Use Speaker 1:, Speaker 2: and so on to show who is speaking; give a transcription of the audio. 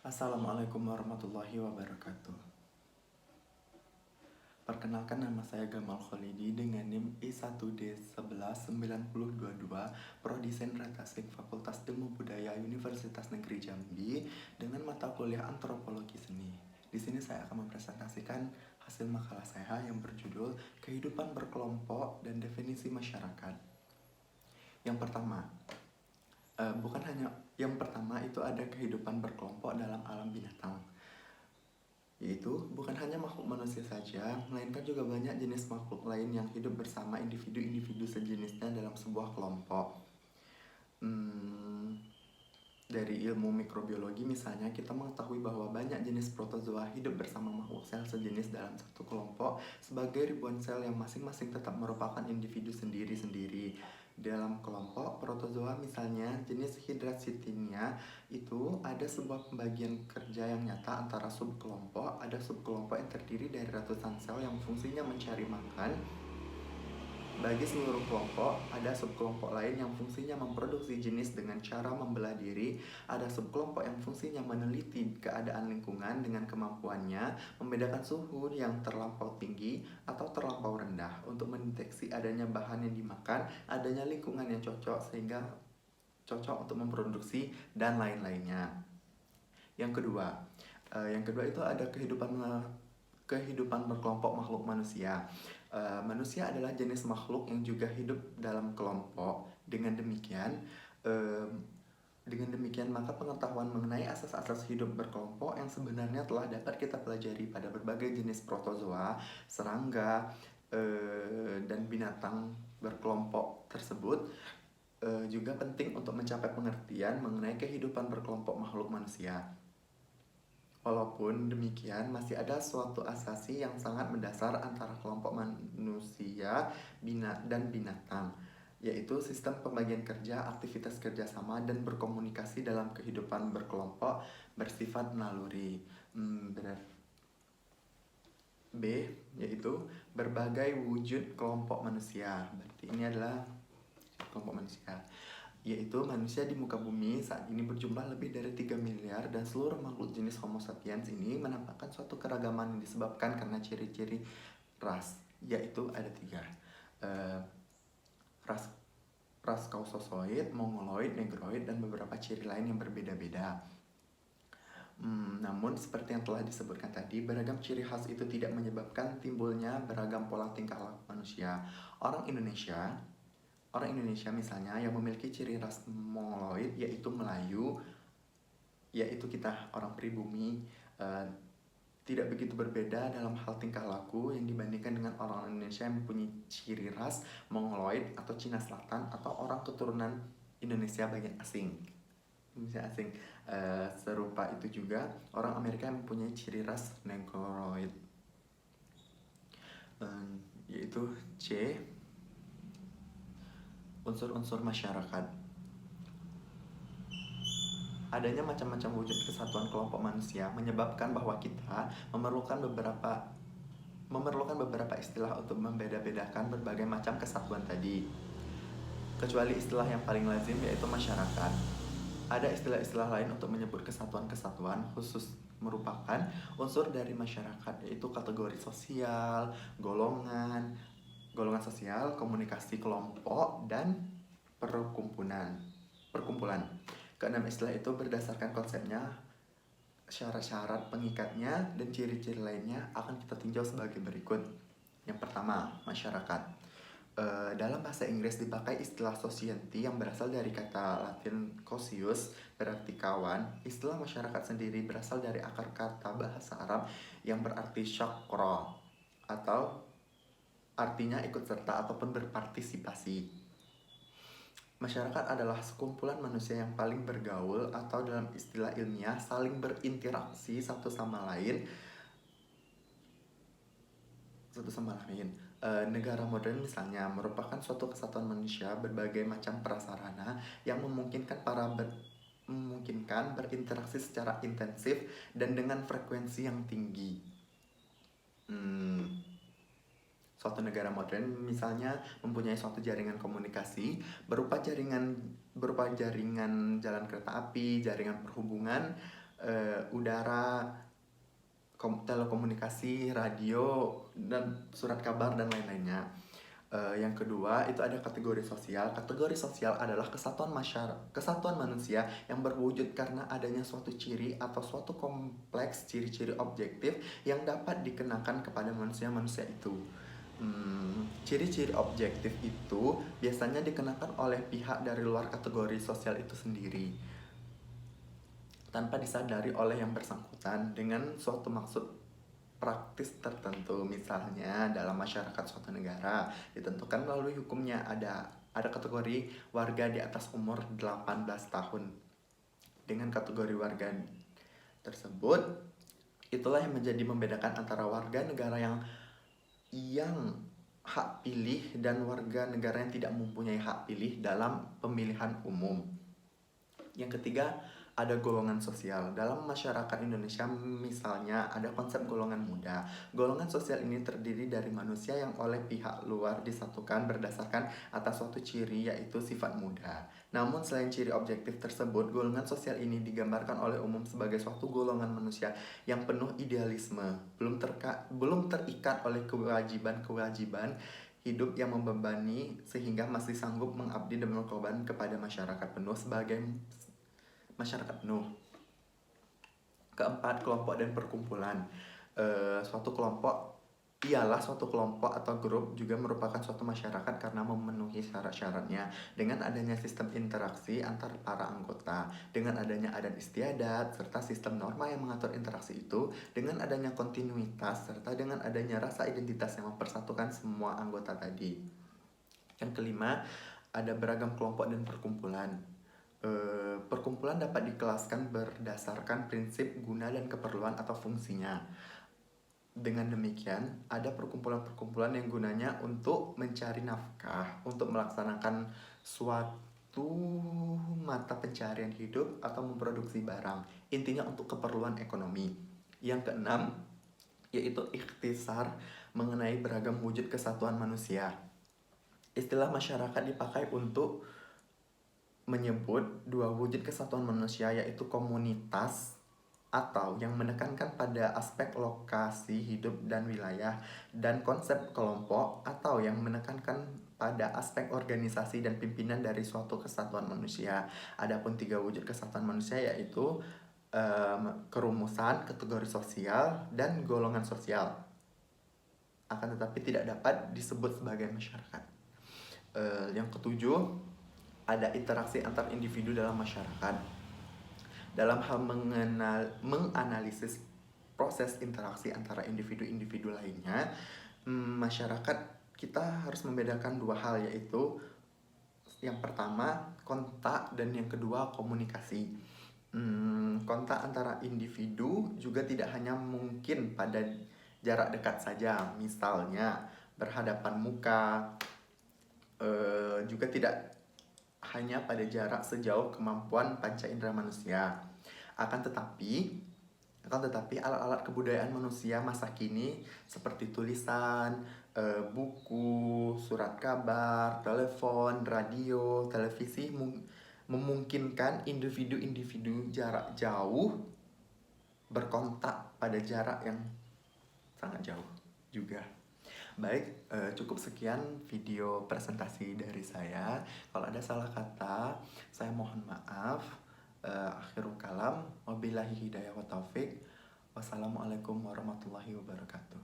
Speaker 1: Assalamualaikum warahmatullahi wabarakatuh. Perkenalkan, nama saya Gamal Kholidi dengan NIM I1D119022, Prodi Sentra Tasik, Fakultas Ilmu Budaya Universitas Negeri Jambi dengan mata kuliah Antropologi Seni. Di sini saya akan mempresentasikan hasil makalah saya yang berjudul Kehidupan Berkelompok dan Definisi Masyarakat. Yang pertama itu ada kehidupan berkelompok dalam alam binatang. Yaitu bukan hanya makhluk manusia saja, melainkan juga banyak jenis makhluk lain yang hidup bersama individu-individu sejenisnya dalam sebuah kelompok. Dari ilmu mikrobiologi misalnya, kita mengetahui bahwa banyak jenis protozoa hidup bersama makhluk sel sejenis dalam satu kelompok sebagai ribuan sel yang masing-masing tetap merupakan individu sendiri-sendiri. Dalam kelompok protozoa misalnya jenis Hydrasitinia itu ada sebuah pembagian kerja yang nyata antara subkelompok. Ada subkelompok yang terdiri dari ratusan sel yang fungsinya mencari makan. Bagi seluruh kelompok, ada subkelompok lain yang fungsinya memproduksi jenis dengan cara membelah diri. Ada subkelompok yang fungsinya meneliti keadaan lingkungan dengan kemampuannya membedakan suhu yang terlampau tinggi atau terlampau rendah untuk mendeteksi adanya bahan yang dimakan, adanya lingkungan yang cocok sehingga cocok untuk memproduksi, dan lain-lainnya. Yang kedua itu ada kehidupan berkelompok makhluk manusia. Manusia adalah jenis makhluk yang juga hidup dalam kelompok. Dengan demikian maka pengetahuan mengenai asas-asas hidup berkelompok yang sebenarnya telah dapat kita pelajari pada berbagai jenis protozoa, serangga, dan binatang berkelompok tersebut juga penting untuk mencapai pengertian mengenai kehidupan berkelompok makhluk manusia. Walaupun demikian, masih ada suatu asasi yang sangat mendasar antara kelompok manusia dan binatang, yaitu sistem pembagian kerja, aktivitas kerjasama, dan berkomunikasi dalam kehidupan berkelompok bersifat naluri. B, yaitu berbagai wujud kelompok manusia. Berarti ini adalah kelompok manusia, yaitu manusia di muka bumi saat ini berjumlah lebih dari 3 miliar dan seluruh makhluk jenis Homo sapiens ini menampakkan suatu keragaman yang disebabkan karena ciri-ciri ras, yaitu ada 3. Ras Caucasoid, Mongoloid, Negroid, dan beberapa ciri lain yang berbeda-beda. Namun seperti yang telah disebutkan tadi, beragam ciri khas itu tidak menyebabkan timbulnya beragam pola tingkah laku manusia. Orang Indonesia misalnya yang memiliki ciri ras Mongoloid, yaitu Melayu, yaitu kita orang pribumi, tidak begitu berbeda dalam hal tingkah laku yang dibandingkan dengan orang Indonesia yang mempunyai ciri ras Mongoloid atau Cina Selatan atau orang keturunan Indonesia bagian asing. Serupa itu juga orang Amerika yang mempunyai ciri ras Negroid, yaitu C. Unsur-unsur masyarakat. Adanya macam-macam wujud kesatuan kelompok manusia menyebabkan bahwa kita memerlukan beberapa istilah untuk membeda-bedakan berbagai macam kesatuan tadi. Kecuali istilah yang paling lazim, yaitu masyarakat. Ada istilah-istilah lain untuk menyebut kesatuan-kesatuan khusus merupakan unsur dari masyarakat, yaitu kategori sosial, golongan sosial, komunikasi kelompok, dan perkumpulan. Keenam istilah itu berdasarkan konsepnya, syarat-syarat pengikatnya, dan ciri-ciri lainnya akan kita tinjau sebagai berikut. Yang pertama, masyarakat. Dalam bahasa Inggris dipakai istilah society yang berasal dari kata Latin socius, berarti kawan. Istilah masyarakat sendiri berasal dari akar kata bahasa Arab yang berarti syakra, atau artinya ikut serta ataupun berpartisipasi. Masyarakat adalah sekumpulan manusia yang paling bergaul atau dalam istilah ilmiah saling berinteraksi satu sama lain. Negara modern misalnya merupakan suatu kesatuan manusia berbagai macam prasarana yang memungkinkan berinteraksi secara intensif dan dengan frekuensi yang tinggi. Suatu negara modern misalnya mempunyai suatu jaringan komunikasi berupa jaringan jalan kereta api, jaringan perhubungan, udara, telekomunikasi, radio, dan surat kabar dan lain-lainnya. Yang kedua itu ada kategori sosial. Kategori sosial adalah kesatuan manusia yang berwujud karena adanya suatu ciri atau suatu kompleks ciri-ciri objektif yang dapat dikenakan kepada manusia-manusia itu. Ciri-ciri objektif itu biasanya dikenakan oleh pihak dari luar kategori sosial itu sendiri tanpa disadari oleh yang bersangkutan dengan suatu maksud praktis tertentu. Misalnya dalam masyarakat suatu negara ditentukan melalui hukumnya, ada kategori warga di atas umur 18 tahun. Dengan kategori warga tersebut, itulah yang menjadi membedakan antara warga negara yang hak pilih dan warga negara yang tidak mempunyai hak pilih dalam pemilihan umum. Yang ketiga, ada golongan sosial. Dalam masyarakat Indonesia misalnya ada konsep golongan muda. Golongan sosial ini terdiri dari manusia yang oleh pihak luar disatukan berdasarkan atas suatu ciri, yaitu sifat muda. Namun selain ciri objektif tersebut, golongan sosial ini digambarkan oleh umum sebagai suatu golongan manusia yang penuh idealisme, belum terikat oleh kewajiban-kewajiban hidup yang membebani, sehingga masih sanggup mengabdi dan berkorban kepada masyarakat penuh sebagai masyarakat penuh. Keempat, kelompok dan perkumpulan. Suatu kelompok atau grup juga merupakan suatu masyarakat karena memenuhi syarat-syaratnya dengan adanya sistem interaksi antar para anggota, dengan adanya adat istiadat, serta sistem norma yang mengatur interaksi itu, dengan adanya kontinuitas, serta dengan adanya rasa identitas yang mempersatukan semua anggota tadi. Yang kelima, ada beragam kelompok dan perkumpulan. Perkumpulan dapat dikelaskan berdasarkan prinsip guna dan keperluan atau fungsinya. Dengan demikian, ada perkumpulan-perkumpulan yang gunanya untuk mencari nafkah, untuk melaksanakan suatu mata pencarian hidup atau memproduksi barang. Intinya untuk keperluan ekonomi. Yang keenam, yaitu ikhtisar mengenai beragam wujud kesatuan manusia. Istilah masyarakat dipakai untuk menyebut dua wujud kesatuan manusia, yaitu komunitas atau yang menekankan pada aspek lokasi hidup dan wilayah, dan konsep kelompok atau yang menekankan pada aspek organisasi dan pimpinan dari suatu kesatuan manusia. Adapun tiga wujud kesatuan manusia yaitu kerumusan, kategori sosial, dan golongan sosial. Akan tetapi tidak dapat disebut sebagai masyarakat. Yang ketujuh, ada interaksi antar individu dalam masyarakat. Dalam hal menganalisis proses interaksi antara individu-individu lainnya, masyarakat kita harus membedakan dua hal, yaitu yang pertama kontak dan yang kedua komunikasi. Kontak antara individu juga tidak hanya mungkin pada jarak dekat saja, misalnya berhadapan muka, juga tidak hanya pada jarak sejauh kemampuan panca indera manusia. Akan tetapi alat-alat kebudayaan manusia masa kini seperti tulisan, buku, surat kabar, telepon, radio, televisi memungkinkan individu-individu jarak jauh berkontak pada jarak yang sangat jauh juga. Baik, cukup sekian video presentasi dari saya. Kalau ada salah kata, saya mohon maaf. Akhirul kalam, wabillahi hidayah wa taufik. Wassalamualaikum warahmatullahi wabarakatuh.